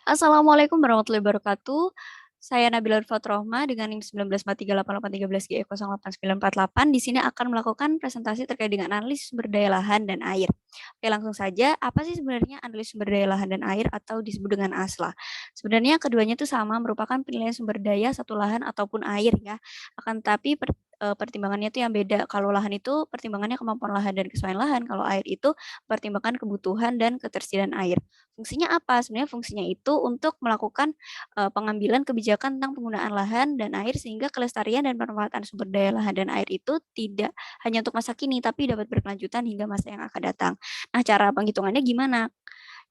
Assalamualaikum warahmatullahi wabarakatuh. Saya Nabila Fatrohma dengan NIM 19438813G089948. Di sini akan melakukan presentasi terkait dengan analisis sumber daya lahan dan air. Oke, langsung saja. Apa sih sebenarnya analisis sumber daya lahan dan air atau disebut dengan ASLA? Sebenarnya keduanya itu sama, merupakan penilaian sumber daya satu lahan ataupun air ya. Akan tetapi pertimbangannya itu yang beda. Kalau lahan itu pertimbangannya kemampuan lahan dan kesuaian lahan. Kalau air itu pertimbangan kebutuhan dan ketersediaan air. Fungsinya apa? Sebenarnya fungsinya itu untuk melakukan pengambilan kebijakan tentang penggunaan lahan dan air sehingga kelestarian dan pemanfaatan sumber daya lahan dan air itu tidak hanya untuk masa kini tapi dapat berkelanjutan hingga masa yang akan datang. Nah, cara penghitungannya gimana?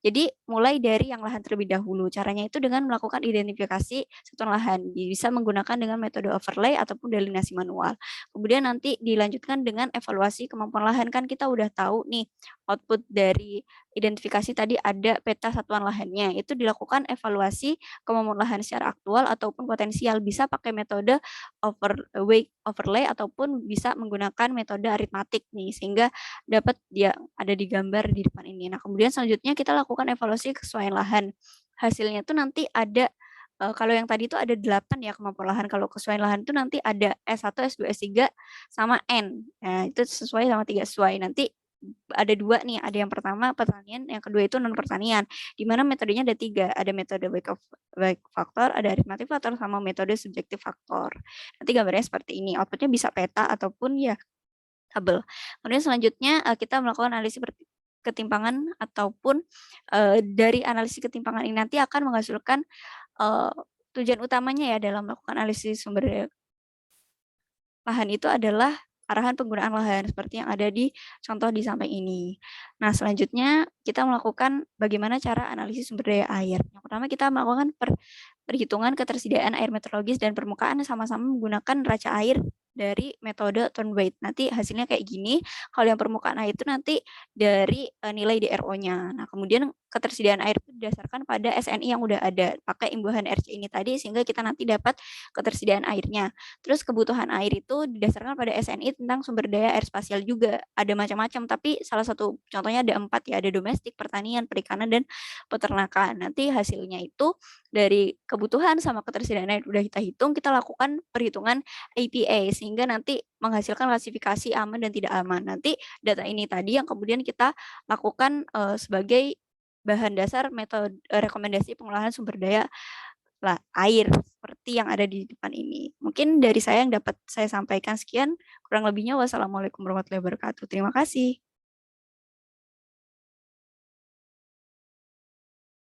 Jadi mulai dari yang lahan terlebih dahulu. Caranya itu dengan melakukan identifikasi satuan lahan. Bisa menggunakan dengan metode overlay ataupun delineasi manual. Kemudian nanti dilanjutkan dengan evaluasi kemampuan lahan. Kan kita udah tahu nih output dari identifikasi tadi ada peta satuan lahannya. Itu dilakukan evaluasi kemampuan lahan secara aktual ataupun potensial. Bisa pakai metode overlay ataupun bisa menggunakan metode aritmatik nih sehingga dapat dia ada di gambar di depan ini. Nah, kemudian selanjutnya kita lakukan evaluasi kesesuaian lahan. Hasilnya tuh nanti ada kalau yang tadi itu ada 8 ya kemampuan lahan. Kalau kesesuaian lahan itu nanti ada S1, S2, S3 sama N. Nah, itu sesuai sama 3 sesuai. Nanti ada 2 nih, ada yang pertama pertanian, yang kedua itu non pertanian. Di mana metodenya ada 3, ada metode wake factor, ada arithmetic factor sama metode subjective factor. Nanti gambarnya seperti ini. Outputnya bisa peta ataupun ya tabel. Kemudian selanjutnya kita melakukan analisis ketimpangan ataupun dari analisis ketimpangan ini nanti akan menghasilkan tujuan utamanya ya dalam melakukan analisis sumber daya lahan itu adalah arahan penggunaan lahan seperti yang ada di contoh di samping ini. Nah, selanjutnya kita melakukan bagaimana cara analisis sumber daya air. Yang pertama kita melakukan perhitungan ketersediaan air meteorologis dan permukaan sama-sama menggunakan neraca air dari metode Thornwright. Nanti hasilnya kayak gini. Kalau yang permukaan air itu nanti dari nilai DRO-nya. Nah, kemudian ketersediaan air itu didasarkan pada SNI yang udah ada. Pakai imbuhan RC ini tadi sehingga kita nanti dapat ketersediaan airnya. Terus kebutuhan air itu didasarkan pada SNI tentang sumber daya air spasial juga. Ada macam-macam, tapi salah satu contohnya ada 4 ya. Ada domestik, pertanian, perikanan, dan peternakan. Nanti hasilnya itu dari kebutuhan sama ketersediaan air udah kita hitung, kita lakukan perhitungan APA sehingga nanti menghasilkan klasifikasi aman dan tidak aman. Nanti data ini tadi yang kemudian kita lakukan sebagai bahan dasar metode rekomendasi pengolahan sumber daya air seperti yang ada di depan ini. Mungkin dari saya yang dapat saya sampaikan sekian, kurang lebihnya wassalamualaikum warahmatullahi wabarakatuh. Terima kasih.